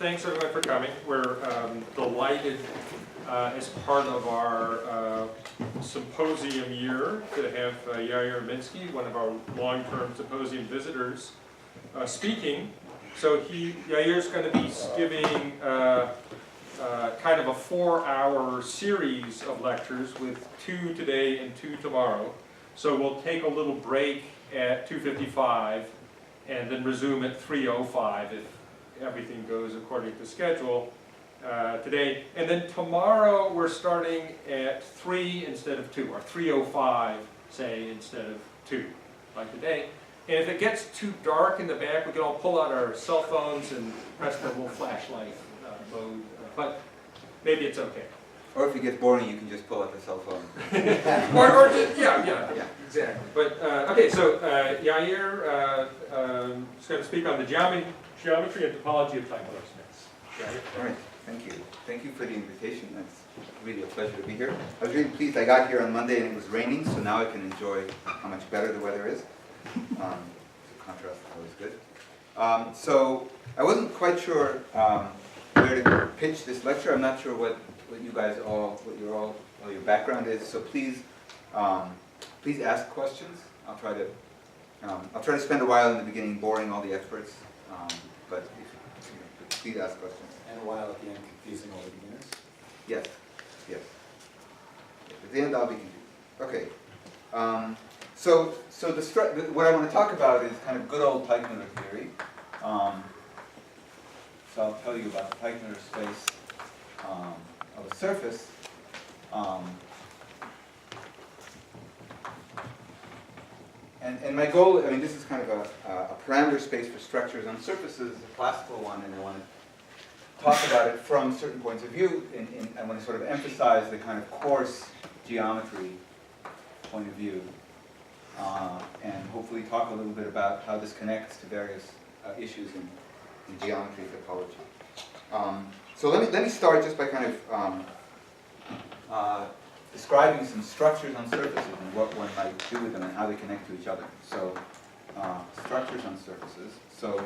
thanks everyone for coming. We're delighted as part of our symposium year to have Yair Minsky, one of our long-term symposium visitors, speaking. So Yair's going to be giving kind of a 4-hour series of lectures with 2 today and 2 tomorrow. So we'll take a little break at 2:55 and then resume at 3:05 if everything goes according to schedule today. And then tomorrow we're starting at 3 instead of 2, or 3:05, say, instead of 2, like today. And if it gets too dark in the back, we can all pull out our cell phones and press the little flashlight mode. But maybe it's okay. Or if it gets boring, you can just pull out the cell phone. or yeah, exactly. But okay, so Yair is going to speak on the geometry and topology of Teichmüller space. All right, thank you. Thank you for the invitation. That's really a pleasure to be here. I was really pleased. I got here on Monday and it was raining, so now I can enjoy how much better the weather is. The contrast is always good. So I wasn't quite sure where to pitch this lecture. I'm not sure what you guys all, what your background is. So please ask questions. I'll try to spend a while in the beginning boring all the experts, but please ask questions. And a while at the end confusing all the beginners. Yes, yes. At the end I'll be confused. Okay. So what I want to talk about is kind of good old Teichmüller theory. So I'll tell you about the Teichmüller space of a surface. And my goal, I mean, this is kind of a parameter space for structures on surfaces, a classical one, and I want to talk about it from certain points of view. I want to sort of emphasize the kind of coarse geometry point of view, and hopefully talk a little bit about how this connects to various issues in geometry topology. So let me start just by kind of describing some structures on surfaces and what one might do with them and how they connect to each other. So structures on surfaces. So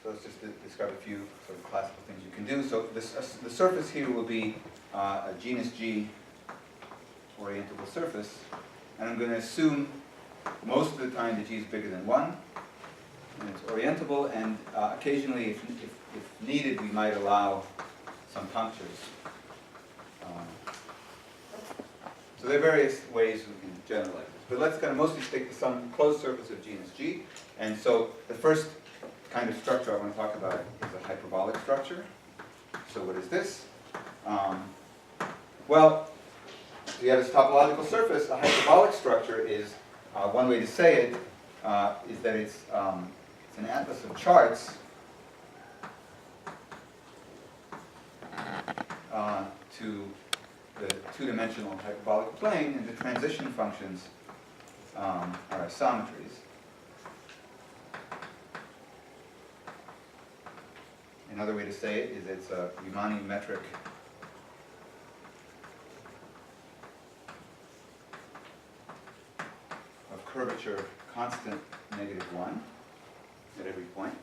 let's just describe a few sort of classical things you can do. So the surface here will be a genus G orientable surface, and I'm going to assume most of the time that G is bigger than 1, and it's orientable, and occasionally, if needed, we might allow some punctures. So there are various ways we can generalize this, but let's kind of mostly stick to some closed surface of genus G. And so the first kind of structure I want to talk about is a hyperbolic structure. So what is this? Well, we have this topological surface. A hyperbolic structure is, one way to say it, is that it's an atlas of charts to the two-dimensional hyperbolic plane, and the transition functions are isometries. Another way to say it is it's a Riemannian metric of curvature constant -1 at every point.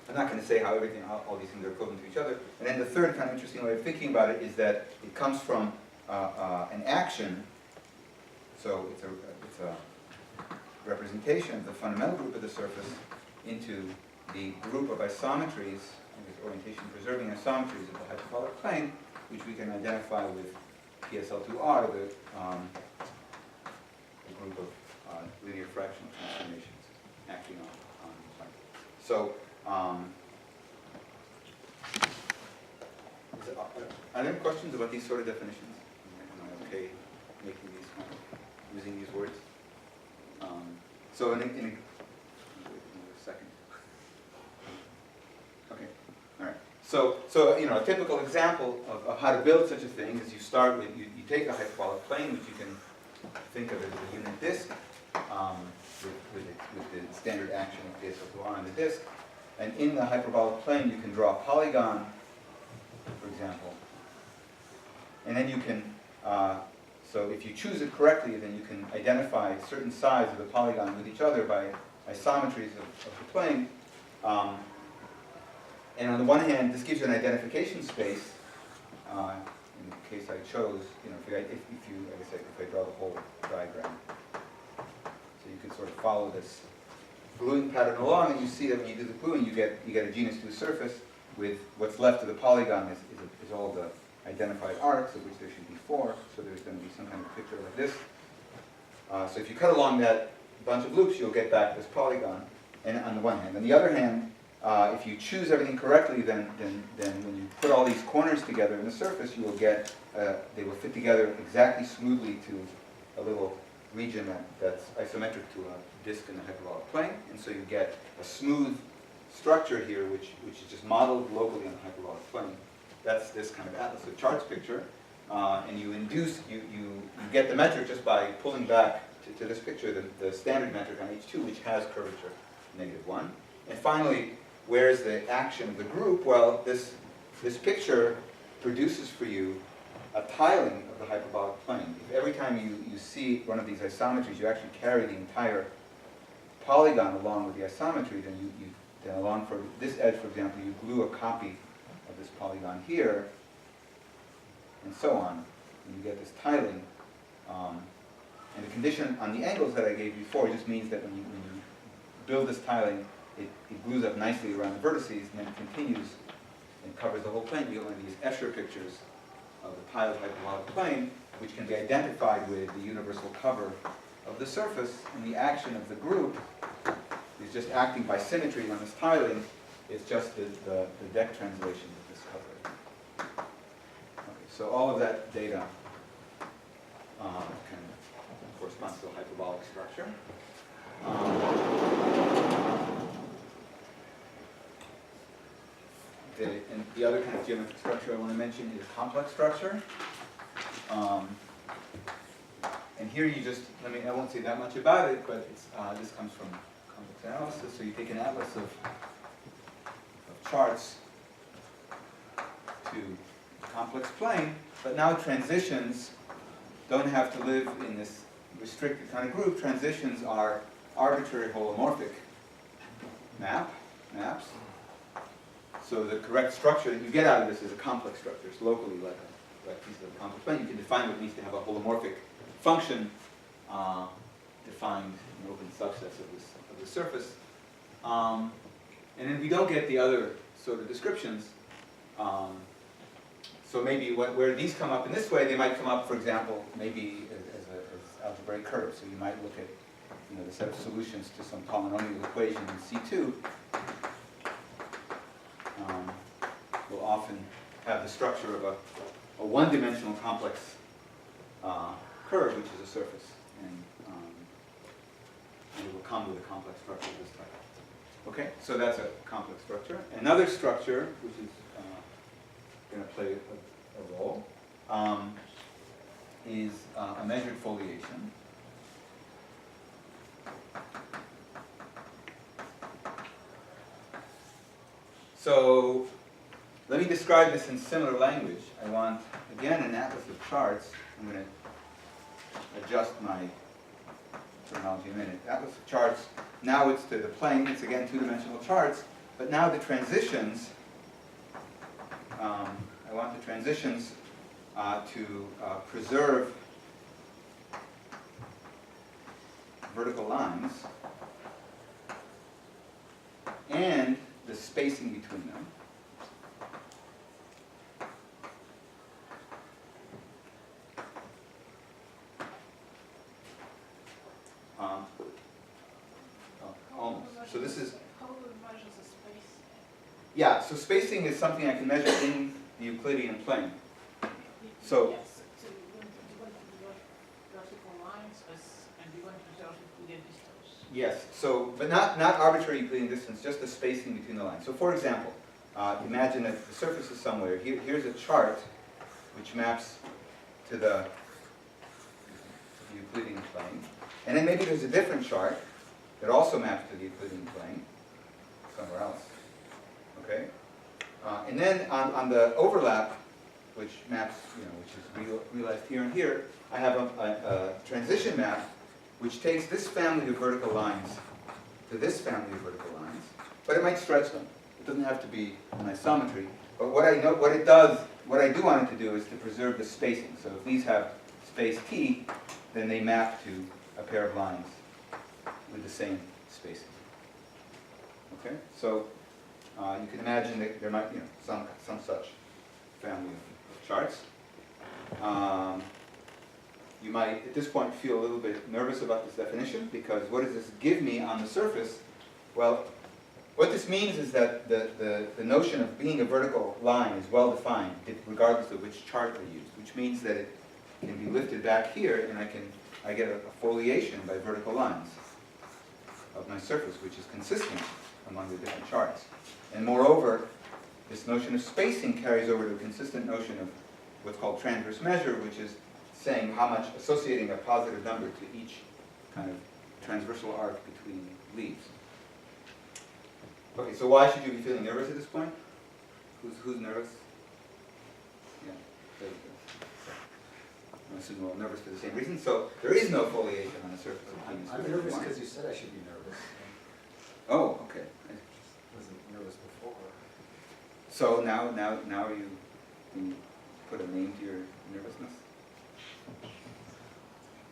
I'm not going to say how all these things are equivalent to each other. And then the third kind of interesting way of thinking about it is that it comes from an action. So it's a representation of the fundamental group of the surface into the group of isometries, orientation preserving isometries of the hyperbolic plane, which we can identify with PSL2R, the group of linear fractional transformations acting on the plane. So, are there questions about these sort of definitions? Am I okay making these using these words? So in a second. Okay. All right. So a typical example of how to build such a thing is you start with you take a hyperbolic plane, which you can think of as a unit disk, with the standard action of PSL2R on the disk. And in the hyperbolic plane, you can draw a polygon, for example. And then you can So if you choose it correctly, then you can identify certain sides of the polygon with each other by isometries of the plane. And on the one hand, this gives you an identification space. In the case I chose, you know, like I said, if I draw the whole diagram. So you can sort of follow this gluing pattern along, and you see that when you do the gluing, you get a genus 2 surface with what's left of the polygon is all the identified arcs, of which there should be 4. So there's going to be some kind of picture like this. So if you cut along that bunch of loops, you'll get back this polygon. And on the one hand, on the other hand, if you choose everything correctly, then when you put all these corners together in the surface, you will get they will fit together exactly smoothly to a little region that's isometric to a disk in the hyperbolic plane, and so you get a smooth structure here, which is just modeled locally on the hyperbolic plane. That's this kind of atlas of charts picture, and you get the metric just by pulling back to this picture, the standard metric on H2, which has curvature -1. And finally, where's the action of the group? Well, this picture produces for you a tiling of the hyperbolic plane. If every time you see one of these isometries, you actually carry the entire polygon along with the isometry, then along for this edge, for example, you glue a copy of this polygon here, and so on, and you get this tiling. And the condition on the angles that I gave before just means that when you build this tiling, it glues up nicely around the vertices, and then it continues and covers the whole plane. You get one of these Escher pictures of the tiled hyperbolic plane, which can be identified with the universal cover of the surface, and the action of the group is just acting by symmetry on this tiling. It's just the deck translation of this covering. Okay, so all of that data can correspond to a hyperbolic structure. And the other kind of geometric structure I want to mention is complex structure. And here you just, I won't say that much about it, but this comes from complex analysis. So you take an atlas of charts to complex plane, but now transitions don't have to live in this restricted kind of group. Transitions are arbitrary holomorphic maps. So the correct structure that you get out of this is a complex structure. It's locally like a piece of a complex plane. You can define what needs to have a holomorphic function defined in open subsets of the surface. And then we don't get the other sort of descriptions. So maybe where these come up in this way, they might come up, for example, maybe as algebraic curves. So you might look at the set of solutions to some polynomial equation in C2. Will often have the structure of a one-dimensional complex curve, which is a surface, and it will come with a complex structure of this type. Okay, so that's a complex structure. Another structure, which is going to play a role, is a measured foliation. So let me describe this in similar language. I want, again, an atlas of charts. I'm going to adjust my terminology in a minute. Atlas of charts, now it's to the plane. It's, again, two-dimensional charts. But now the transitions, I want the transitions to preserve vertical lines and the spacing between them. Almost. So this is. How do we measure the space? Yeah. So spacing is something I can measure in the Euclidean plane. So. Yes. So you want to measure vertical lines and you want to measure Euclidean distance. Yes. So, but not arbitrary Euclidean distance, just the spacing between the lines. So, for example, imagine that the surface is somewhere. Here's a chart which maps to the Euclidean plane, and then maybe there's a different chart that also maps to the Euclidean plane somewhere else. Okay, and then on the overlap, which maps, which is realized here and here, I have a transition map which takes this family of vertical lines to this family of vertical lines, but it might stretch them. It doesn't have to be an isometry. But what I do want it to do is to preserve the spacing. So if these have space t, then they map to a pair of lines with the same spacing. Okay, so you can imagine that there might be some such family of charts. You might, at this point, feel a little bit nervous about this definition, because what does this give me on the surface? Well, what this means is that the notion of being a vertical line is well defined, regardless of which chart I use, which means that it can be lifted back here, and I get a foliation by vertical lines of my surface, which is consistent among the different charts. And moreover, this notion of spacing carries over to a consistent notion of what's called transverse measure, which is saying how much, associating a positive number to each kind of transversal arc between leaves. Okay, so why should you be feeling nervous at this point? Who's nervous? Yeah, very good. I'm assuming we're all nervous for the same reason. So there is no foliation on the surface of Venus. I'm nervous because you said I should be nervous. Oh, okay. I wasn't nervous before. So now you put a name to your nervousness?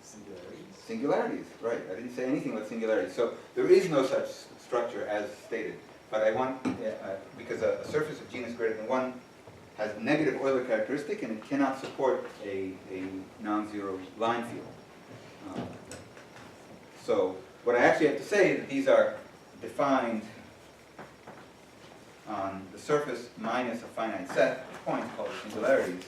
Singularities? Singularities, right. I didn't say anything about singularities. So there is no such structure as stated. But I want, because a surface of genus greater than 1 has negative Euler characteristic, and it cannot support a non-zero line field. So what I actually have to say is that these are defined on the surface minus a finite set of points called singularities.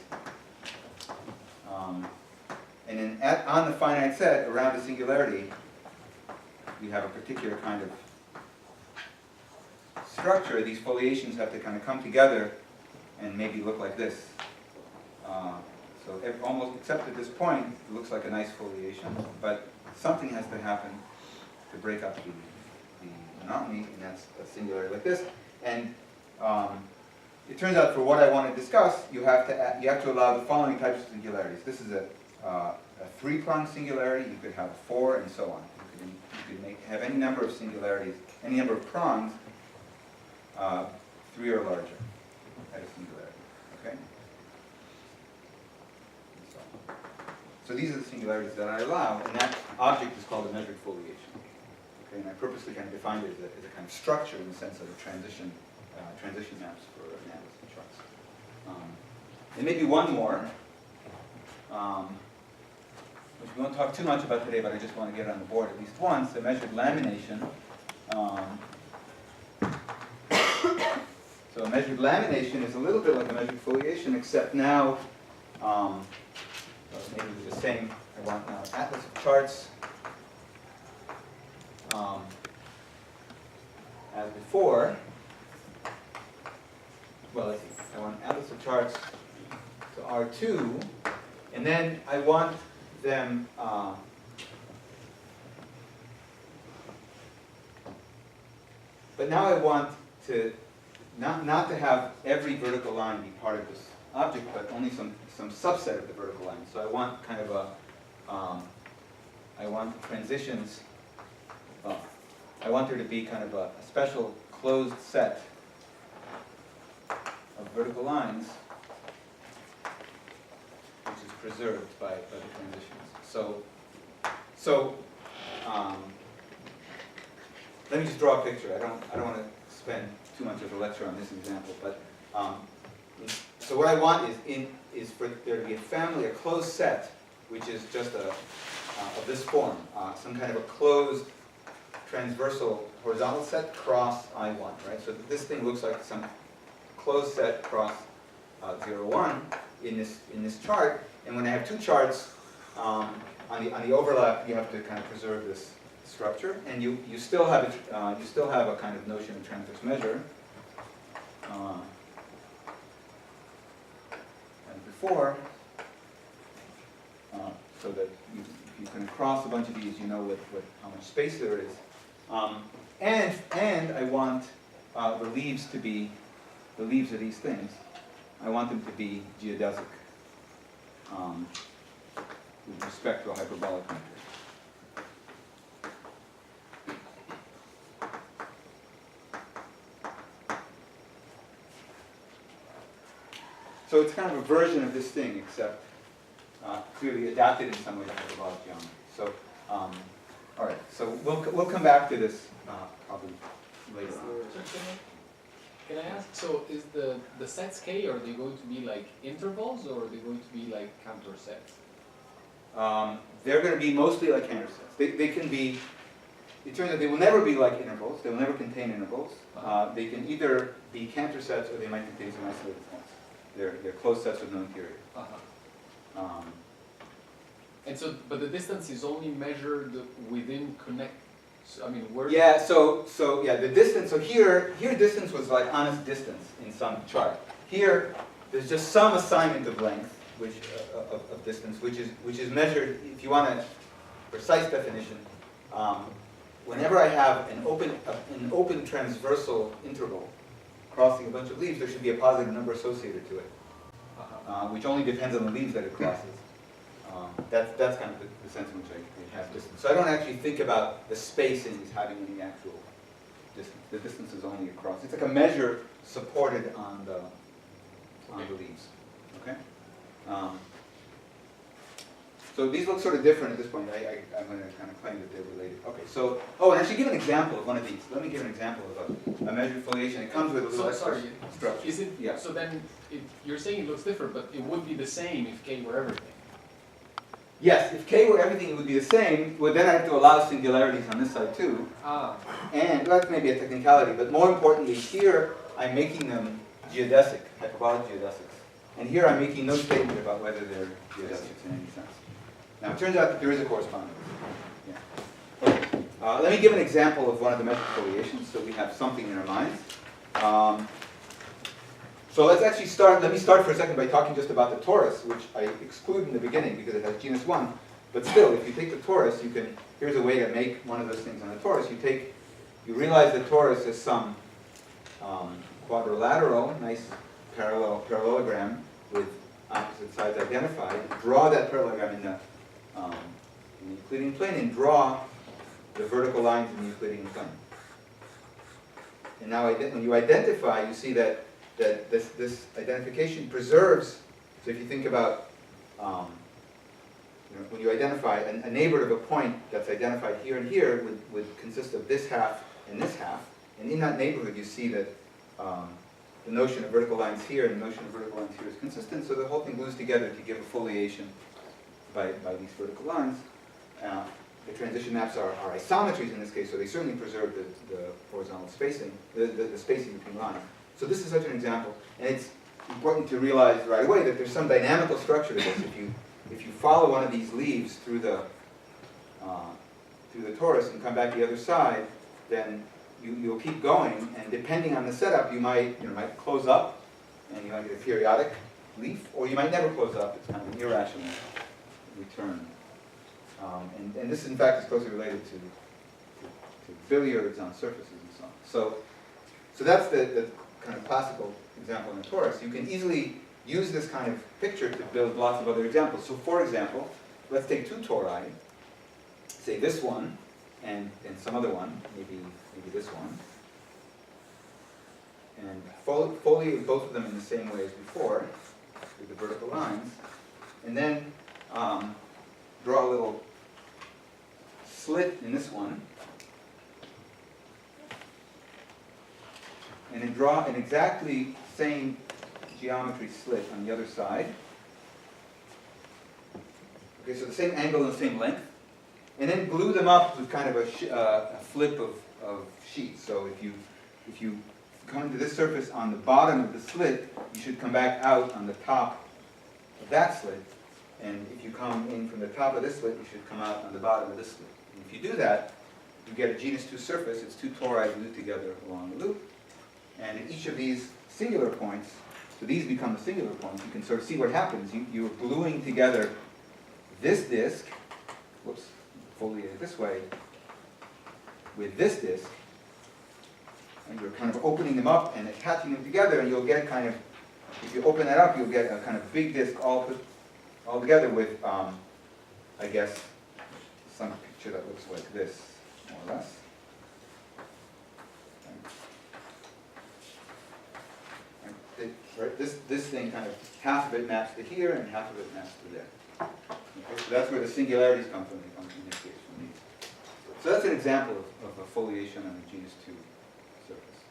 And then on the finite set, around the singularity, we have a particular kind of structure. These foliations have to kind of come together and maybe look like this. So almost except at this point, it looks like a nice foliation, but something has to happen to break up the monotony, and that's a singularity like this. And it turns out for what I want to discuss, you have to allow the following types of singularities. This is a 3-pronged singularity. You could have 4, and so on. You could have any number of singularities, any number of prongs, 3 or larger at a singularity. Okay. So these are the singularities that I allow, and that object is called a measured foliation. Okay, and I purposely kind of defined it as a kind of structure in the sense of a transition maps for analysis charts. And maybe one more, which we won't talk too much about today, but I just want to get it on the board at least once, the measured lamination. So a measured lamination is a little bit like a measured foliation, except now, maybe with the same, I want now atlas of charts as before. Well, let's see, I want atlas of charts to R2, and then I want them but now I want to not to have every vertical line be part of this object, but only some subset of the vertical line. So I want kind of I want transitions. I want there to be kind of a special closed set of vertical lines, which is preserved by the transitions. So let me just draw a picture. I don't want to spend too much of a lecture on this example, but so what I want is for there to be a family, a closed set, which is just of this form, some kind of a closed transversal horizontal set cross I1, right? So this thing looks like some closed set cross 0, 1 in this chart, and when I have 2 charts on the overlap, you have to kind of preserve this structure, and you still have a kind of notion of transverse measure as before, so that if you can cross a bunch of these, you know how much space there is, and I want the leaves of these things, I want them to be geodesic. with respect to a hyperbolic matrix. So it's kind of a version of this thing, except clearly adapted in some way to hyperbolic geometry. So, all right. So we'll come back to this probably later on. So can I ask, so is the sets K, are they going to be like intervals or are they going to be like counter sets? They're going to be mostly like counter sets. They can be, it turns out they will never be like intervals. They will never contain intervals. They can either be counter sets or they might contain some isolated sets. They're closed sets with known period. And so, but the distance is only measured within connect, so, I mean, where? Yeah, so yeah, the distance, so here distance was like honest distance in some chart. Here, there's just some assignment of length, which of distance, which is measured, if you want a precise definition, whenever I have an open transversal interval crossing a bunch of leaves, there should be a positive number associated to it, which only depends on the leaves that it crosses. That's kind of the sense in which I have distance. So I don't actually think about the spacing as having any actual distance. The distance is only across. It's like a measure supported on the leaves. Okay. So these look sort of different at this point. I'm going to kind of claim that they're related. Okay. So and I should give an example of one of these. Let me give an example of a measured foliation. It comes with a little sorry, structure. is it, Yeah. so then, you're saying it looks different, but it would be the same if K were everything? Yes, if K were everything, it would be the same. Well, then I have to allow singularities on this side too. And well, that's maybe a technicality, but more importantly, here I'm making them geodesic, hyperbolic geodesics. And here I'm making no statement about whether they're geodesics in any sense. Now, it turns out that there is a correspondence. Yeah. Okay. Let me give an example of one of the metric foliations so we have something in our minds. So let's actually let me start for a second by talking just about the torus, which I exclude in the beginning because it has genus 1. But still, if you take the torus, here's a way to make one of those things on the torus. You realize the torus is some quadrilateral, nice parallelogram with opposite sides identified. Draw that parallelogram in the Euclidean plane and draw the vertical lines in the Euclidean plane. And now when you identify, you see that this identification preserves. So if you think about when you identify a neighborhood of a point that's identified here and here would consist of this half and this half. And in that neighborhood, you see that the notion of vertical lines here and the notion of vertical lines here is consistent. So the whole thing glues together to give a foliation by these vertical lines. The transition maps are isometries in this case, so they certainly preserve the horizontal spacing, the spacing between lines. So this is such an example, and it's important to realize right away that there's some dynamical structure to this. If you follow one of these leaves through the torus and come back the other side, then you'll keep going, and depending on the setup, you might close up, and you might get a periodic leaf, or you might never close up. It's kind of an irrational return. And this, in fact, is closely related to billiards on surfaces and so on. So that's the kind of classical example in the torus. You can easily use this kind of picture to build lots of other examples. So for example, let's take two tori, say this one and some other one, maybe this one, and foliate both of them in the same way as before, with the vertical lines, and then draw a little slit in this one, and then draw an exactly same geometry slit on the other side. Okay, so the same angle and the same length. And then glue them up with kind of a flip of sheets. So if you come into this surface on the bottom of the slit, you should come back out on the top of that slit. And if you come in from the top of this slit, you should come out on the bottom of this slit. And if you do that, you get a genus 2 surface. It's two tori glued together along the loop. And at each of these singular points, so these become the singular points, you can sort of see what happens. You're gluing together this disk, whoops, foliate it this way, with this disk, and you're kind of opening them up and attaching them together, and you'll get kind of, if you open that up, you'll get a kind of big disk all together with I guess, some picture that looks like this, more or less. Right? This thing kind of, half of it maps to here and half of it maps to there. Okay? So that's where the singularities come from, they come in this case from these. So that's an example of a foliation on a genus 2 surface.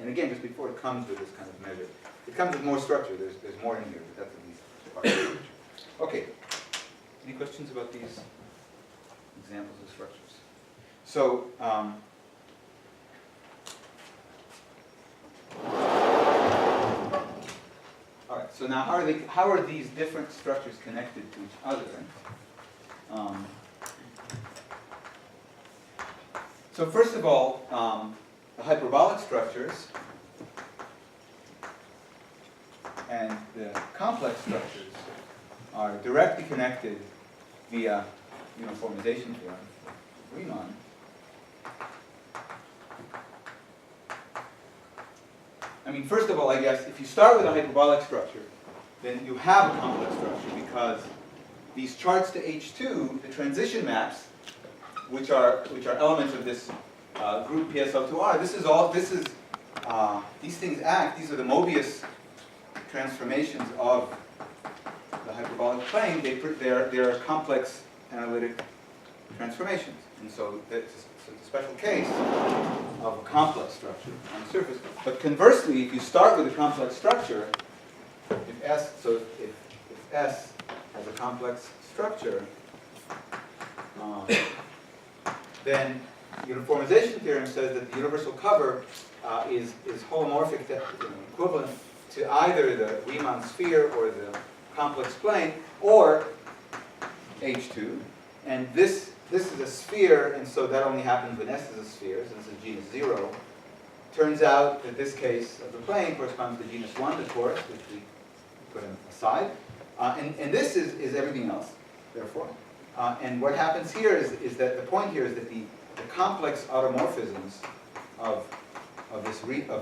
And again, just before it comes with this kind of measure, it comes with more structure, there's more in here, but that's at least part of the structure. Okay, any questions about these examples of structures? So, all right, so now how are these different structures connected to each other? So first of all, the hyperbolic structures and the complex structures are directly connected via uniformization theorem, Riemann. I mean, first of all, I guess, if you start with a hyperbolic structure, then you have a complex structure because these charts to H2, the transition maps, which are elements of this group PSL2R, these things act, these are the Mobius transformations of the hyperbolic plane. They're complex analytic transformations. And so it's a special case of a complex structure on the surface. But conversely, if you start with a complex structure, if S has a complex structure, then uniformization theorem says that the universal cover is holomorphic, equivalent to either the Riemann sphere or the complex plane, or H2. And this is a sphere, and so that only happens when S is a sphere, so this is genus 0. Turns out that this case of the plane corresponds to genus 1, the coarse, which we put aside. And this is everything else, therefore. And what happens here is that the point here is that the complex automorphisms of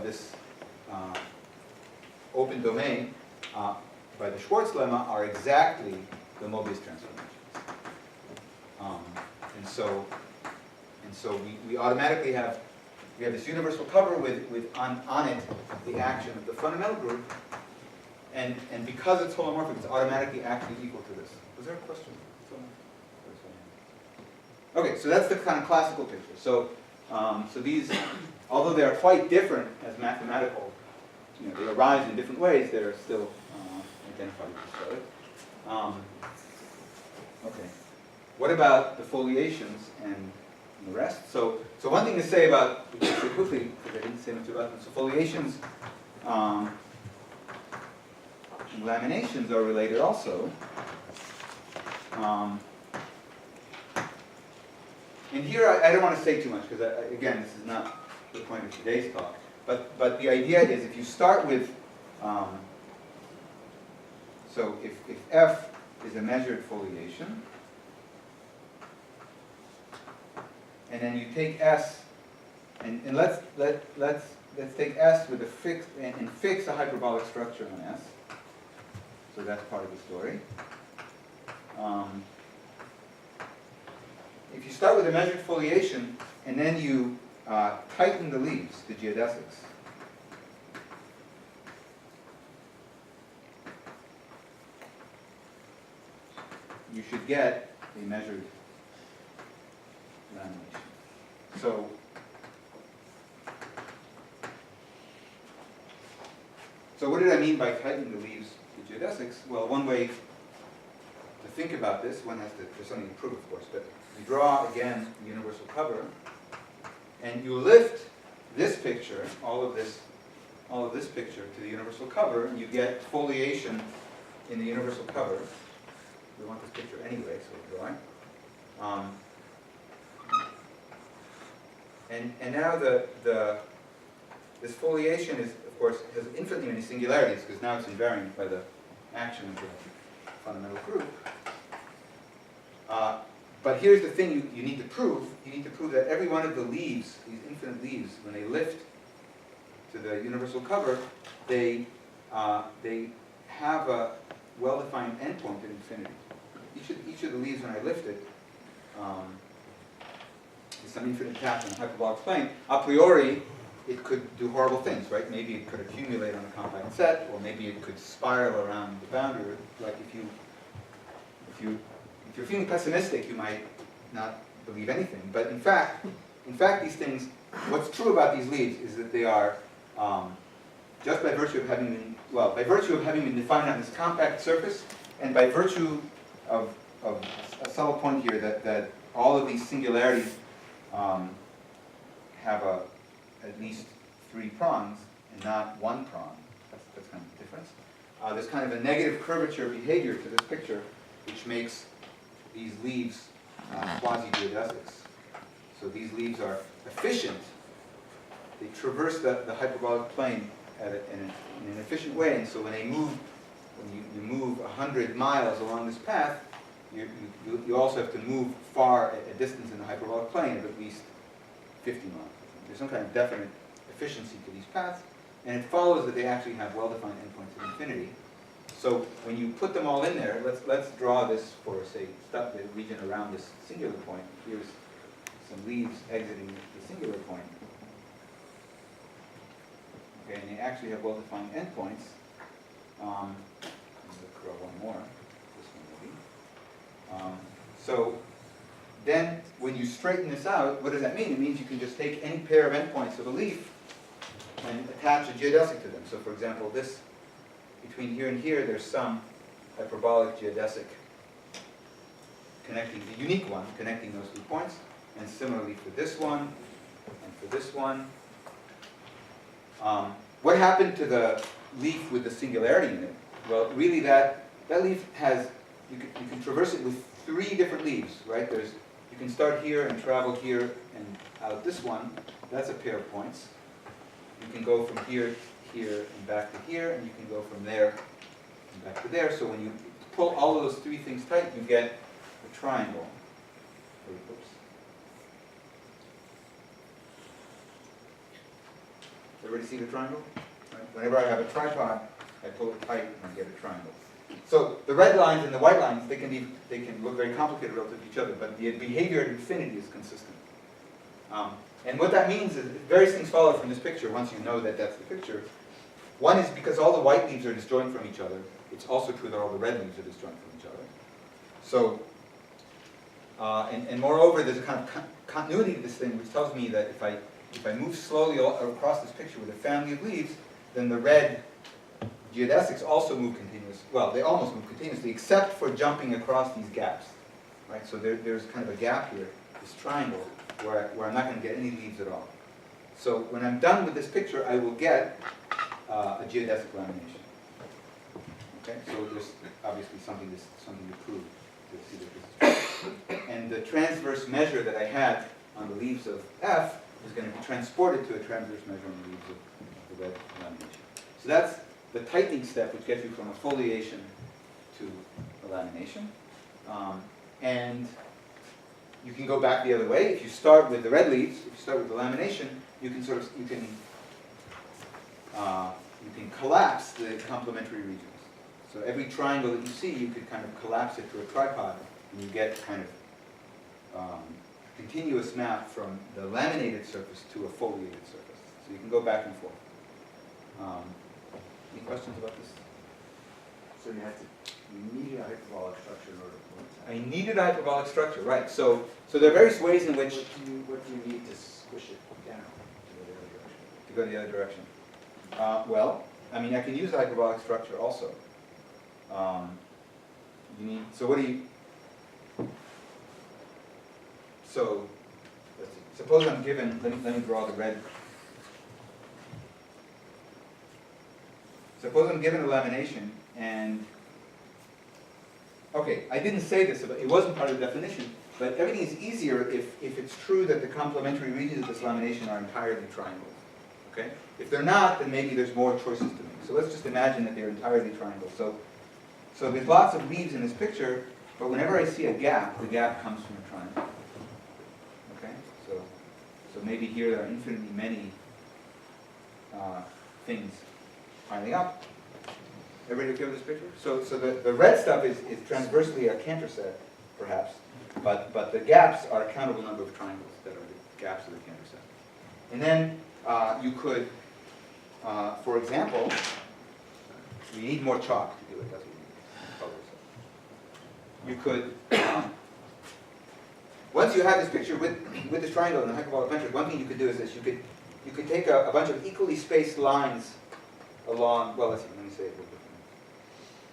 this open domain by the Schwarz lemma are exactly the Mobius transformations. And so we automatically have this universal cover with on it the action of the fundamental group, and because it's holomorphic, it's automatically actually equal to this. Was there a question? Okay, so that's the kind of classical picture. So these, although they are quite different as mathematical, they arise in different ways, they're still identified with each other. Okay. What about the foliations and the rest? So one thing to say about, quickly, because I didn't say much about them, so foliations and laminations are related also. And here I don't want to say too much, because again, this is not the point of today's talk. But the idea is if you start with, so if F is a measured foliation, and then you take S, and let's take S with a fixed and fix a hyperbolic structure on S. So that's part of the story. If you start with a measured foliation and then you tighten the leaves, the geodesics, you should get a measured lamination. So what did I mean by tightening the leaves, the geodesics? Well, one way to think about this, one has to, there's something to prove, of course, but you draw again the universal cover, and you lift this picture, all of this picture to the universal cover, and you get foliation in the universal cover. We want this picture anyway, so we're drawing. And now this foliation is, of course, has infinitely many singularities because now it's invariant by the action of the fundamental group. But here's the thing you need to prove. You need to prove that every one of the leaves, these infinite leaves, when they lift to the universal cover, they have a well-defined endpoint at infinity. each of the leaves when I lift it is some infinite path on a hyperbolic plane. A priori, it could do horrible things, right? Maybe it could accumulate on a compact set, or maybe it could spiral around the boundary. Like if you're feeling pessimistic, you might not believe anything. But in fact, these things, what's true about these leaves is that they are, just by virtue of having been defined on this compact surface, and by virtue of a subtle point here that all of these singularities have at least 3 prongs and not 1 prong. That's kind of the difference. There's kind of a negative curvature behavior to this picture, which makes these leaves quasi-geodesics. So these leaves are efficient. They traverse the hyperbolic plane in an efficient way, and so when you move 100 miles along this path, you also have to move far a distance in the hyperbolic plane of at least 50 miles. There's some kind of definite efficiency to these paths, and it follows that they actually have well-defined endpoints of infinity. So when you put them all in there, let's draw this for, say, the region around this singular point. Here's some leaves exiting the singular point. Okay, and they actually have well-defined endpoints. I'm going to draw one more. This one maybe. So then, when you straighten this out, what does that mean? It means you can just take any pair of endpoints of a leaf and attach a geodesic to them. So, for example, this between here and here, there's some hyperbolic geodesic connecting the unique one, connecting those 2 points, and similarly for this one and for this one. What happened to the leaf with the singularity in it? Well, really, that leaf has you can traverse it with 3 different leaves, right? You can start here and travel here and out this one. That's a pair of points. You can go from here, here, and back to here, and you can go from there and back to there. So when you pull all of those 3 things tight, you get a triangle. Oops. Everybody see the triangle? Right? Whenever I have a tripod, I pull it tight and I get a triangle. So the red lines and the white lines, they can look very complicated relative to each other, but the behavior at infinity is consistent. And what that means is various things follow from this picture once you know that that's the picture. One is because all the white leaves are disjoint from each other, it's also true that all the red leaves are disjoint from each other. So, and moreover, there's a kind of continuity to this thing which tells me that if I move slowly across this picture with a family of leaves, then the red geodesics also move continuously. Well, they almost move continuously, except for jumping across these gaps. Right? So there's kind of a gap here, this triangle, where I'm not going to get any leaves at all. So when I'm done with this picture, I will get a geodesic lamination. Okay? So there's obviously something to prove to see that this is true. And the transverse measure that I had on the leaves of F is going to be transported to a transverse measure on the leaves of the red lamination. So that's the tightening step, which gets you from a foliation to a lamination. And you can go back the other way. If you start with the red leaves, if you start with the lamination, you can collapse the complementary regions. So every triangle that you see, you could kind of collapse it to a tripod, and you get kind of continuous map from the laminated surface to a foliated surface. So you can go back and forth. Any questions about this? So you need a hyperbolic structure in order to pull it. I needed a hyperbolic structure, right. So there are various ways in which What do you need to squish it down to go the other direction. Well, I mean, I can use the hyperbolic structure also. So let's see. Suppose I'm given, let me draw the red. Suppose I'm given a lamination and, okay, I didn't say this, but it wasn't part of the definition, but everything is easier if it's true that the complementary regions of this lamination are entirely triangles. Okay? If they're not, then maybe there's more choices to make. So let's just imagine that they're entirely triangles. So there's lots of leaves in this picture, but whenever I see a gap, the gap comes from a triangle. Okay? So maybe here there are infinitely many things piling up. Everybody okay with this picture? So the red stuff is transversely a Cantor set, perhaps, but the gaps are a countable number of triangles that are the gaps of the Cantor set. And then you could, for example, you need more chalk to do it. That's what you need. You could, once you have this picture with this triangle and the hyperbolic metric, one thing you could do is this: you could take a bunch of equally spaced lines along. Well, let me say it a little bit.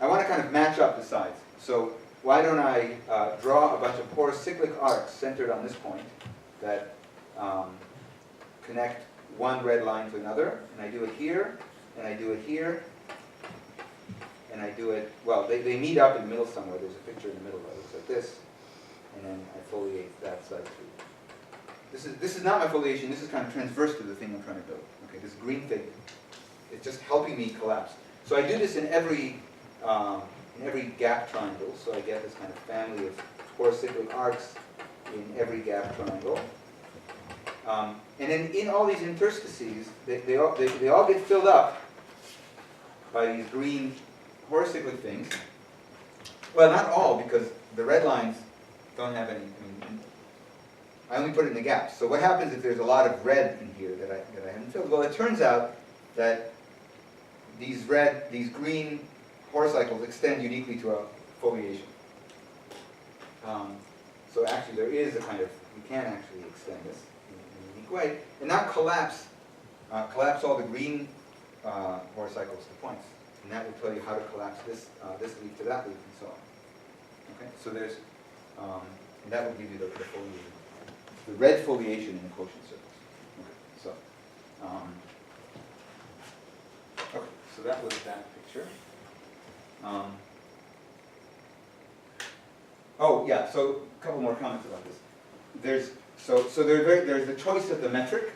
I want to kind of match up the sides. So why don't I draw a bunch of coarse cyclic arcs centered on this point that connect one red line to another, and I do it here, and I do it here, and I do it, well, they meet up in the middle somewhere. There's a picture in the middle that looks like this, and then I foliate that side too. This is not my foliation. This is kind of transverse to the thing I'm trying to build. Okay, this green thing, it's just helping me collapse. So I do this in every gap triangle, so I get this kind of family of coarse cyclic arcs in every gap triangle. And then in all these interstices, they all get filled up by these green horocyclic things. Well, not all, because the red lines don't have any. I only put it in the gaps. So what happens if there's a lot of red in here that I haven't filled? Well, it turns out that these green horocycles extend uniquely to a foliation. So actually, there is a kind of, you can actually extend this in a unique way, and not collapse all the green horocycles to points, and that will tell you how to collapse this leaf to that leaf, and so on. Okay, so there's, and that will give you the foliation, the red foliation in the quotient circles. Okay, so, okay, so that was that picture. Oh yeah, so a couple more comments about this. There's the choice of the metric.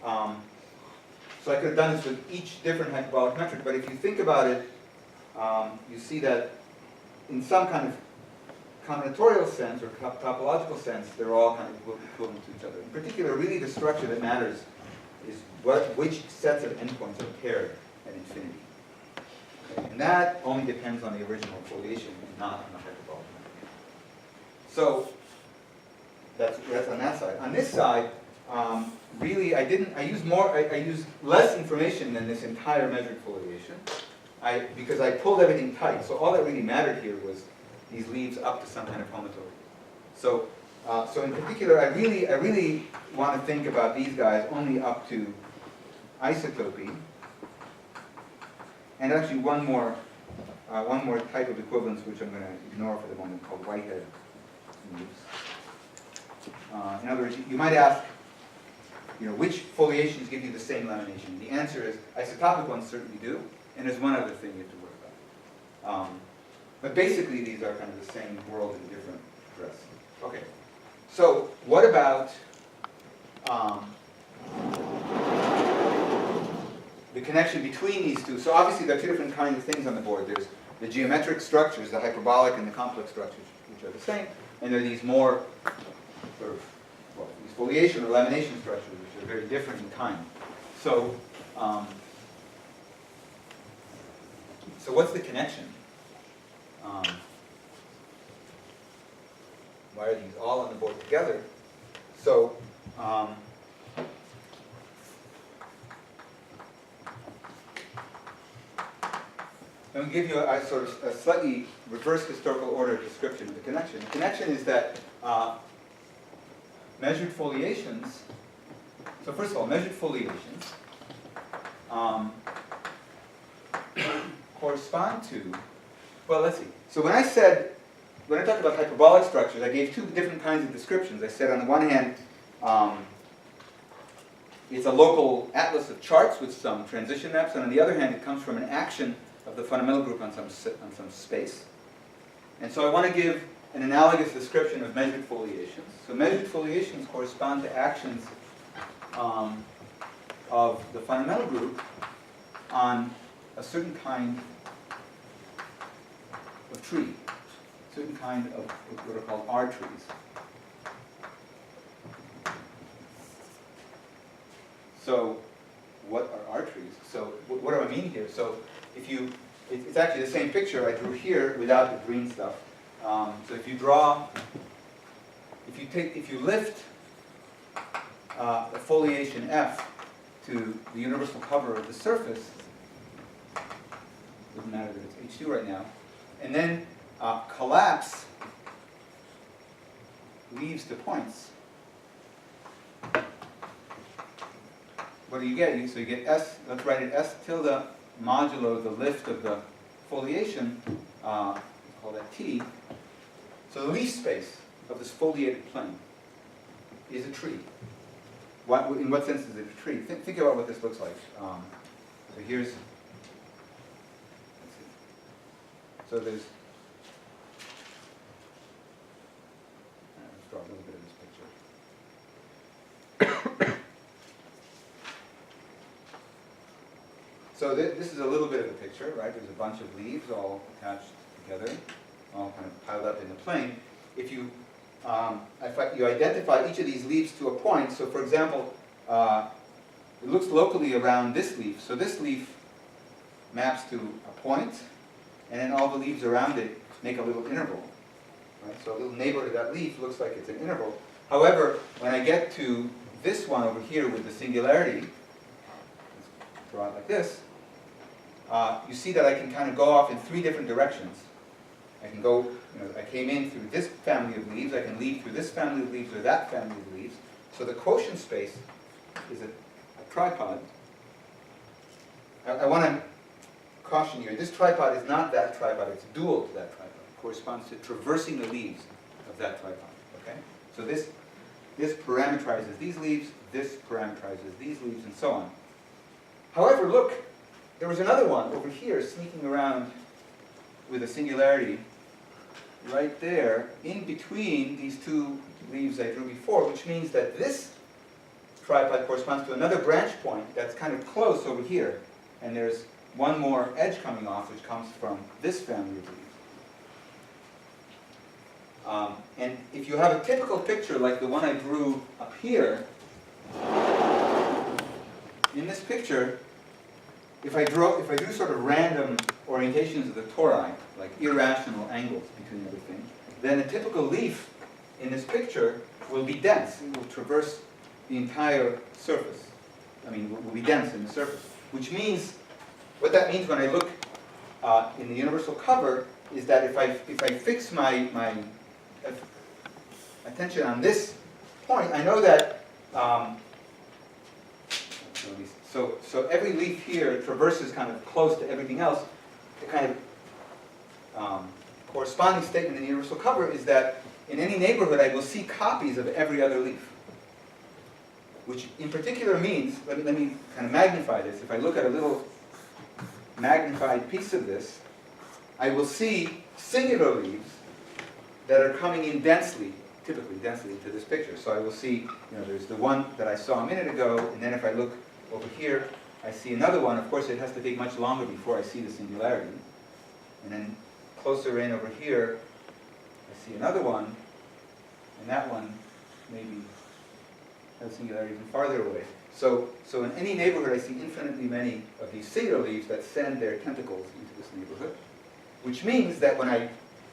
So I could have done this with each different hyperbolic metric, but if you think about it, you see that in some kind of combinatorial sense or topological sense, they're all kind of equivalent to each other. In particular, really the structure that matters is which sets of endpoints are paired at infinity. Okay? And that only depends on the original foliation and not on the hyperbolic metric. So that's on that side. On this side, really, I used less information than this entire measured foliation, because I pulled everything tight. So all that really mattered here was these leaves up to some kind of homotopy. So in particular, I really want to think about these guys only up to isotopy, and actually one more type of equivalence which I'm going to ignore for the moment, called Whitehead leaves. In other words, you might ask, which foliations give you the same lamination? The answer is isotopic ones certainly do, and there's one other thing you have to worry about. But basically, these are kind of the same world in different dress. Okay, so what about the connection between these two? So obviously, there are two different kinds of things on the board. There's the geometric structures, the hyperbolic and the complex structures, which are the same, and there are these more sort of, these foliation or lamination structures, which are very different in kind. So, so what's the connection? Why are these all on the board together? So, I'm going to give you a sort of a slightly reverse historical order description of the connection. The connection is that measured foliations, so first of all, measured foliations correspond to, well, let's see. So when I talked about hyperbolic structures, I gave two different kinds of descriptions. I said on the one hand, it's a local atlas of charts with some transition maps, and on the other hand, it comes from an action of the fundamental group on some space. And so I want to give an analogous description of measured foliations. So measured foliations correspond to actions of the fundamental group on a certain kind of tree, a certain kind of what are called R trees. So what are R trees? So what do I mean here? So if you it's actually the same picture I drew here without the green stuff. So if you draw, if you lift a foliation F to the universal cover of the surface, doesn't matter that it's H2 right now, and then collapse leaves to points, what do you get? So you get S, let's write it S tilde modulo the lift of the foliation, call that T. So the leaf space of this foliated plane is a tree. In what sense is it a tree? Think about what this looks like. So here's, let's see. So there's, let's draw a little bit of this picture. So this is a little bit of a picture, right? There's a bunch of leaves all attached together, all kind of piled up in the plane. If you you identify each of these leaves to a point, so for example, it looks locally around this leaf. So this leaf maps to a point, and then all the leaves around it make a little interval. Right? So a little neighborhood of that leaf looks like it's an interval. However, when I get to this one over here with the singularity, let's draw it like this, you see that I can kind of go off in three different directions. I can go, I came in through this family of leaves, I can leave through this family of leaves or that family of leaves. So the quotient space is a tripod. I want to caution you, this tripod is not that tripod, it's dual to that tripod. It corresponds to traversing the leaves of that tripod, okay? So this parameterizes these leaves, this parameterizes these leaves, and so on. However, look, there was another one over here sneaking around with a singularity right there in between these two leaves I drew before, which means that this tripod corresponds to another branch point that's kind of close over here. And there's one more edge coming off, which comes from this family of leaves. And if you have a typical picture like the one I drew up here, in this picture, if I do sort of random orientations of the tori, like irrational angles between everything, then a typical leaf in this picture will be dense. It will traverse the entire surface. Will be dense in the surface. Which means, what that means when I look in the universal cover is that if I fix my attention on this point, I know that so every leaf here traverses kind of close to everything else. The kind of corresponding statement in the universal cover is that in any neighborhood I will see copies of every other leaf. Which in particular means, let me kind of magnify this. If I look at a little magnified piece of this, I will see singular leaves that are coming in densely, typically densely into this picture. So I will see, there's the one that I saw a minute ago, and then if I look over here, I see another one. Of course, it has to take much longer before I see the singularity. And then closer in over here, I see another one, and that one maybe has singularity even farther away. So in any neighborhood, I see infinitely many of these singular leaves that send their tentacles into this neighborhood, which means that when I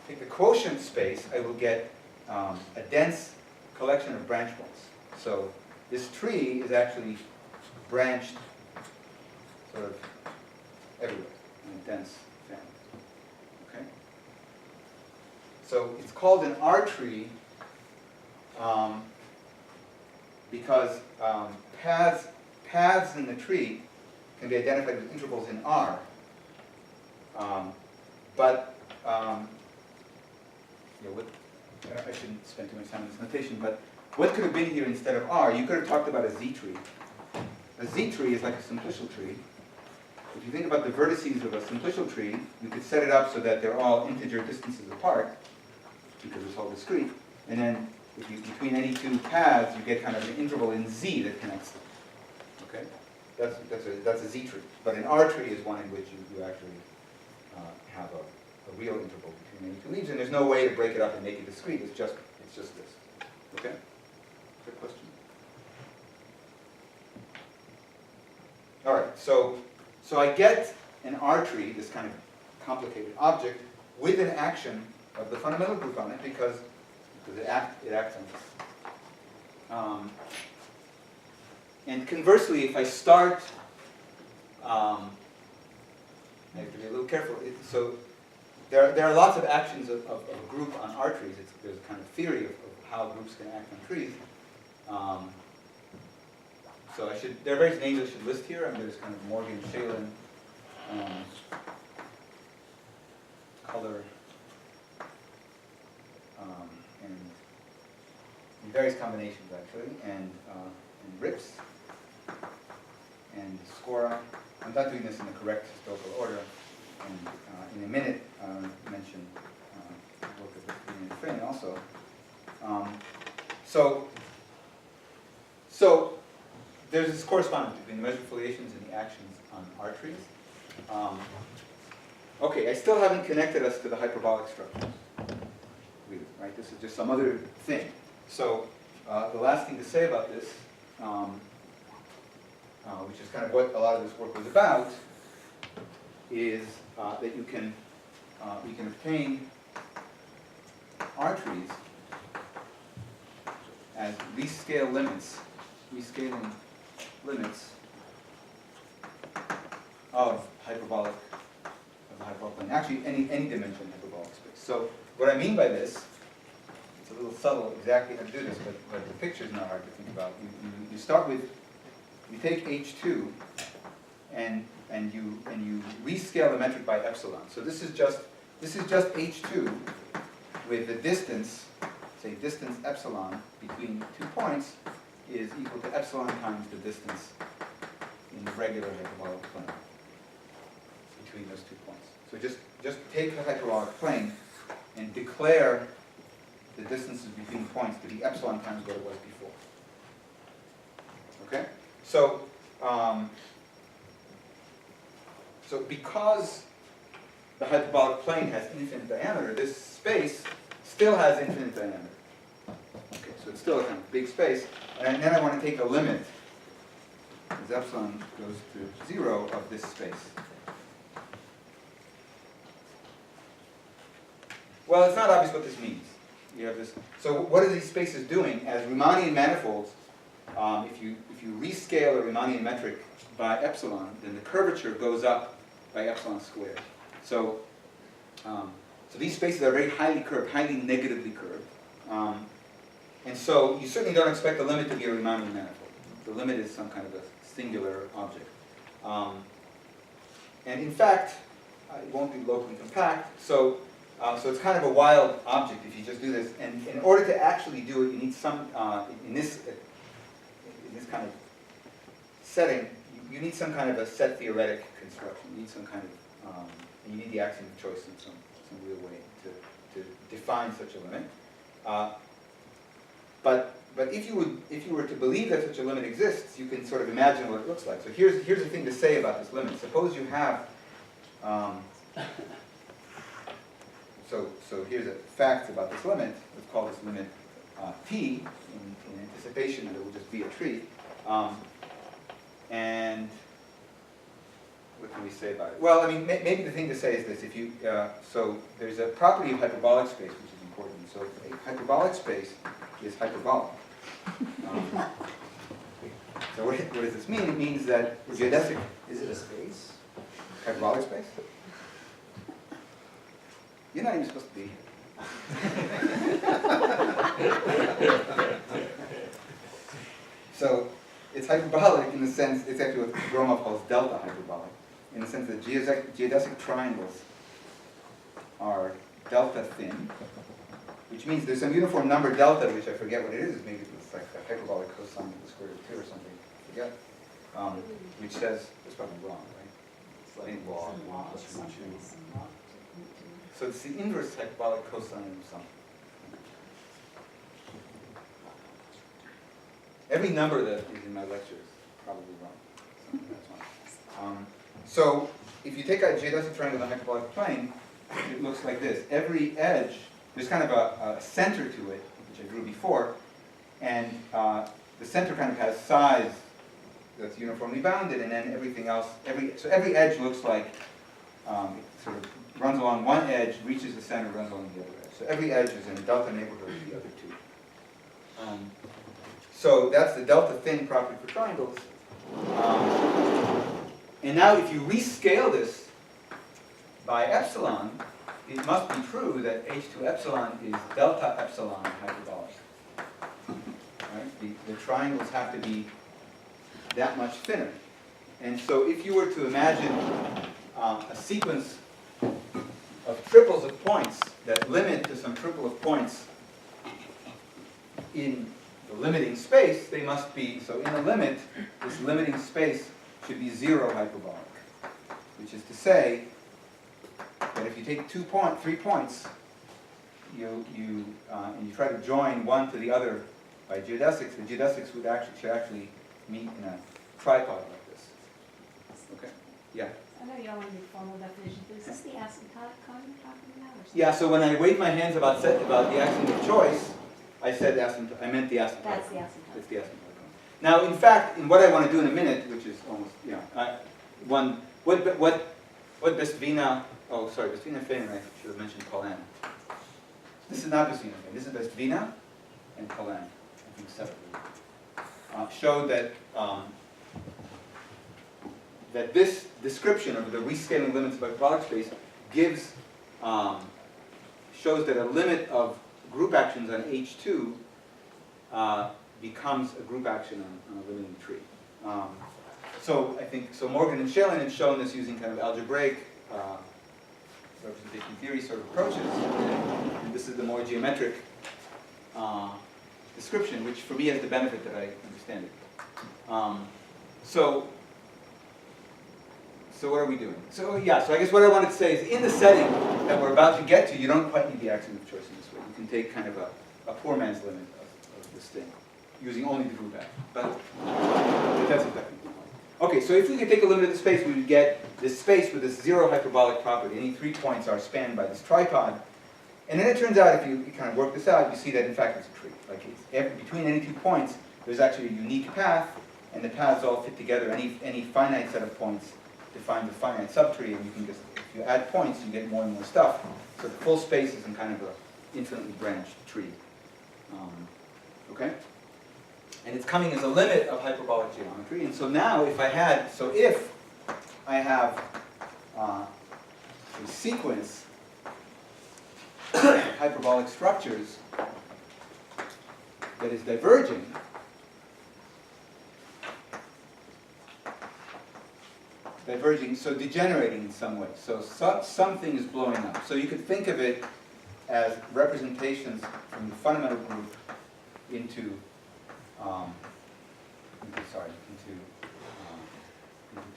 take the quotient space, I will get a dense collection of branch points. So this tree is actually branched sort of everywhere in a dense family. Okay? So it's called an R tree because paths in the tree can be identified with intervals in R. I shouldn't spend too much time on this notation, but what could have been here instead of R? You could have talked about a Z tree. A Z tree is like a simplicial tree. If you think about the vertices of a simplicial tree, you could set it up so that they're all integer distances apart, because it's all discrete, and then between any two paths, you get kind of an interval in Z that connects them. Okay? That's a Z tree. But an R tree is one in which you actually have a real interval between any two leaves, and there's no way to break it up and make it discrete. It's just this. Okay? Good question. All right. So I get an R tree, this kind of complicated object with an action of the fundamental group on it because it acts on this. And conversely, if I start, I have to be a little careful. So there are lots of actions of a group on R trees. There's a kind of theory of how groups can act on trees. So there are various names I should list here. I mean, there's kind of Morgan, Shalin, color, and various combinations actually, and Rips, and Scora. I'm not doing this in the correct historical order, and in a minute mention the work of Riemann and Frame also. So there's this correspondence between the measured foliations and the actions on R trees. Okay, I still haven't connected us to the hyperbolic structures. Really, right? This is just some other thing. So the last thing to say about this, which is kind of what a lot of this work was about, is that you can obtain R trees as rescaling limits of the hyperbolic plane. Actually, any dimension hyperbolic space. So what I mean by this, it's a little subtle exactly how to do this, but the picture is not hard to think about. You start with, you take H2 and you rescale the metric by epsilon. So this is just H2 with the distance, say distance epsilon between 2 points is equal to epsilon times the distance in the regular hyperbolic plane between those 2 points. So just take the hyperbolic plane and declare the distances between points to be epsilon times what it was before. Okay? So because the hyperbolic plane has infinite diameter, this space still has infinite diameter. Okay, so it's still a kind of big space. And then I want to take a limit, as epsilon goes to 0, of this space. Well, it's not obvious what this means. You have this. So what are these spaces doing? As Riemannian manifolds, if you rescale a Riemannian metric by epsilon, then the curvature goes up by epsilon squared. So these spaces are very highly curved, highly negatively curved. And so you certainly don't expect the limit to be a Riemannian manifold. The limit is some kind of a singular object. And in fact, it won't be locally compact. So it's kind of a wild object if you just do this. And in order to actually do it, you need some, in this kind of setting, you need some kind of a set theoretic construction. You need some kind of, you need the axiom of choice in some real way to define such a limit. But if you were to believe that such a limit exists, you can sort of imagine what it looks like. So here's the thing to say about this limit. Suppose you have, so here's a fact about this limit. Let's call this limit T in anticipation that it will just be a tree. And what can we say about it? Well, I mean, maybe the thing to say is this: if you so there's a property of hyperbolic space which is important. So a hyperbolic space is hyperbolic. So what does this mean? It means that geodesic. Is it a space? Hyperbolic space? You're not even supposed to be here. So it's hyperbolic in the sense, it's actually what Gromov calls delta hyperbolic, in the sense that geodesic triangles are delta thin, which means there's some uniform number delta, which I forget what it is. Maybe it's like a hyperbolic cosine of the square root of 2 or something. I forget. Which says, it's probably wrong, right? It's like log 1 plus root 2. So it's the inverse hyperbolic cosine of something. Every number that is in my lecture is probably wrong. So that's one. So if you take a geodesic triangle on the hyperbolic plane, it looks like this. Every edge, there's kind of a center to it, which I drew before, and the center kind of has size that's uniformly bounded, and then everything else, so every edge looks like it sort of runs along one edge, reaches the center, runs along the other edge. So every edge is in a delta neighborhood of the other two. So that's the delta thin property for triangles. And now if you rescale this by epsilon, it must be true that H2 epsilon is delta epsilon hyperbolic. Right? The triangles have to be that much thinner. And so if you were to imagine a sequence of triples of points that limit to some triple of points in the limiting space, they must be, so in the limit, this limiting space should be zero hyperbolic. Which is to say that if you take 3 points, and you try to join one to the other by geodesics, the geodesics should actually meet in a tripod like this. Okay? Yeah. I know you don't want to do formal definition, but is this the asymptotic cone you're talking about? Or Yeah. So when I waved my hands about the axiom of choice, I meant the asymptotic. That's the asymptotic. It's the asymptotic cone. Now, in fact, in what I want to do in a minute, which is almost what Bestvina, oh sorry, Bestvina Fein, I should have mentioned Colin. This is not Bestvina Fein, this is Bestvina and Colin, I think separately. Showed that that this description of the rescaling limits of hyperbolic space gives, shows that a limit of group actions on H2 becomes a group action on a limiting tree. So I think, so Morgan and Shalin had shown this using kind of algebraic representation theory sort of approaches. And this is the more geometric description, which for me has the benefit that I understand it. So what are we doing? So yeah, so I guess what I wanted to say is in the setting that we're about to get to, you don't quite need the axiom of choice in this way. You can take kind of a poor man's limit of this thing, using only the group action. But that's exactly the point. Okay, so if we could take a limit of the space, we would get this space with this zero hyperbolic property. Any 3 points are spanned by this tripod. And then it turns out, if you kind of work this out, you see that in fact it's a tree. Like between any 2 points, there's actually a unique path, and the paths all fit together. Any finite set of points defines a finite subtree, and you can just, if you add points, you get more and more stuff. So the full space is in kind of an infinitely branched tree. Okay? And it's coming as a limit of hyperbolic geometry. And so now, if I have a sequence of hyperbolic structures that is diverging, so degenerating in some way. So something is blowing up. So you could think of it as representations from the fundamental group into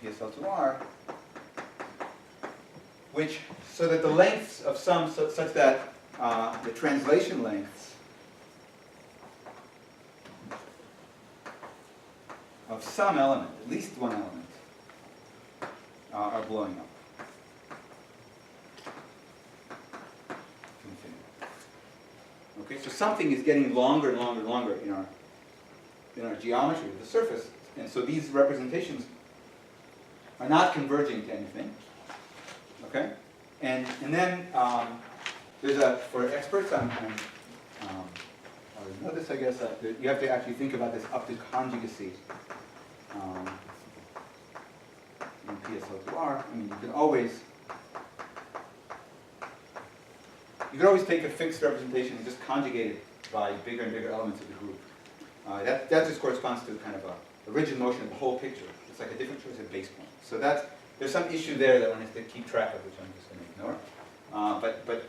PSL2R, which, so that the lengths of some, such that the translation lengths of some element, at least one element, are blowing up. To infinity. Okay, so something is getting longer and longer and longer in our geometry of the surface, and so these representations are not converging to anything. Okay, and then there's for experts on notice, I guess, you have to actually think about this up to conjugacy. In PSL2R, I mean, you can always take a fixed representation and just conjugate it by bigger and bigger elements of the group. That just corresponds to kind of a rigid motion of the whole picture. It's like a different choice of base point. So there's some issue there that one has to keep track of, which I'm just going to ignore. But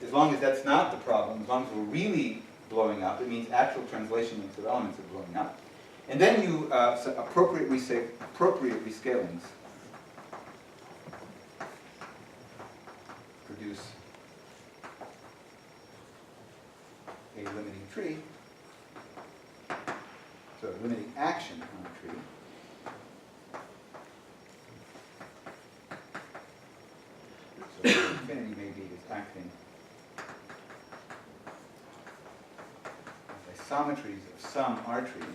as long as that's not the problem, as long as we're really blowing up, it means actual translation lengths of elements are blowing up. And then you appropriate rescalings produce a limiting tree, so a limiting action on a tree. So infinity maybe is acting as isometries of some R tree.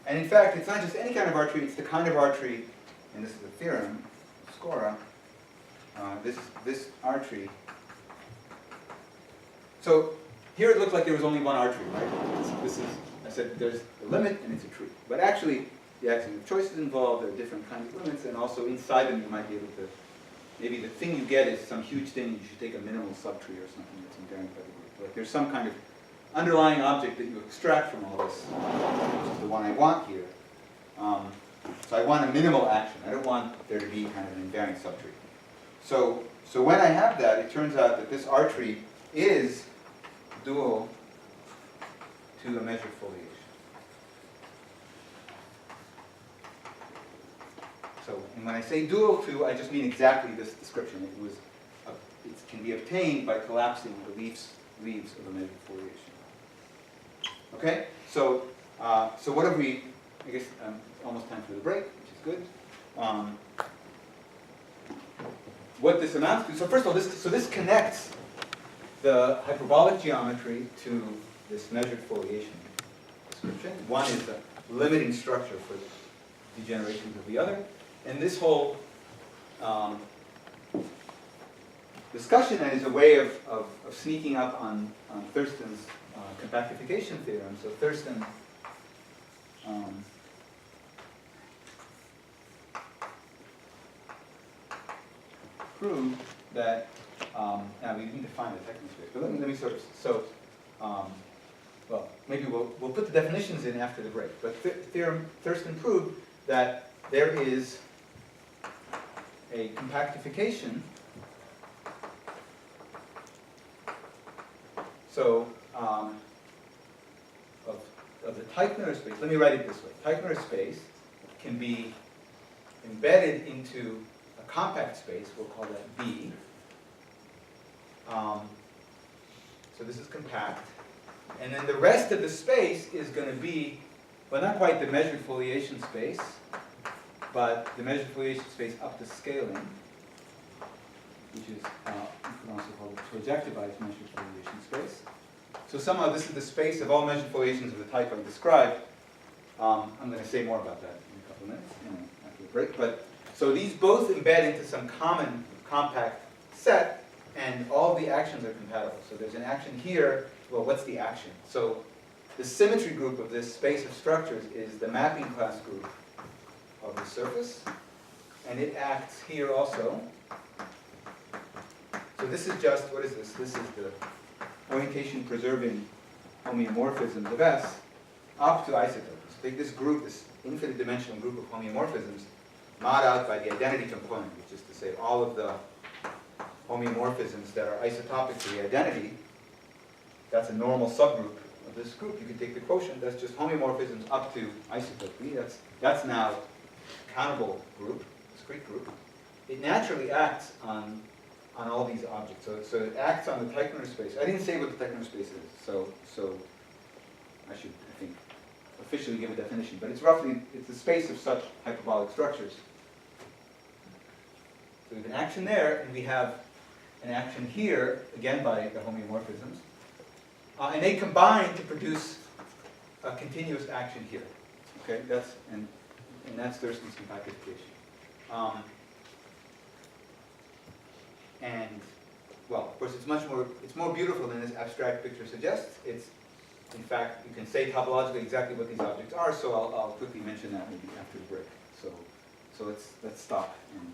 And in fact, it's not just any kind of R tree, it's the kind of R tree, and this is a theorem, Scora, this R tree. So here it looked like there was only one R tree, right? This is, I said there's a limit and it's a tree. But actually, the axiom of choice is involved, there are different kinds of limits, and also inside them you might be able to, maybe the thing you get is some huge thing, you should take a minimal subtree or something that's invariant by the group. Like there's some kind of underlying object that you extract from all this, which is the one I want here. So I want a minimal action. I don't want there to be kind of an invariant subtree. So when I have that, it turns out that this R tree is dual to a measured foliation. So, and when I say dual to, I just mean exactly this description. It can be obtained by collapsing the leaves of a measured foliation. Okay, so what have we? I guess almost time for the break, which is good. What this amounts to? So first of all, this connects the hyperbolic geometry to this measured foliation description. One is the limiting structure for the degenerations of the other. And this whole discussion then is a way of sneaking up on Thurston's compactification theorem. So Thurston proved that, now we need to find the technical space, but let me sort of, well, maybe we'll put the definitions in after the break. But Thurston proved that there is a compactification. So of the Teichmüller space, let me write it this way. Teichmüller space can be embedded into a compact space, we'll call that B. So this is compact. And then the rest of the space is going to be, well, not quite the measured foliation space, but the measured foliation space up to scaling, which is, you can also call it projectivized measured foliation space. So somehow this is the space of all measured foliations of the type I described. I'm going to say more about that in a couple of minutes, after the break. But so these both embed into some common compact set, and all the actions are compatible. So there's an action here. Well, what's the action? So the symmetry group of this space of structures is the mapping class group of the surface, and it acts here also. So this is just, what is this? This is the orientation preserving homeomorphisms of S up to isotopes. Take this group, this infinite dimensional group of homeomorphisms, mod out by the identity component, which is to say all of the homeomorphisms that are isotopic to the identity. That's a normal subgroup of this group. You can take the quotient, that's just homeomorphisms up to isotopy. That's now a countable group, discrete group. It naturally acts on all these objects. So it acts on the Teichmüller space. I didn't say what the Teichmüller space is, so I should, I think, officially give a definition. But it's roughly, it's the space of such hyperbolic structures. So we have an action there, and we have an action here, again by the homeomorphisms. And they combine to produce a continuous action here. Okay, and that's Thurston's compactification. And well, of course, it's more beautiful than this abstract picture suggests. It's, in fact, you can say topologically exactly what these objects are. So I'll quickly mention that maybe after the break. So let's stop and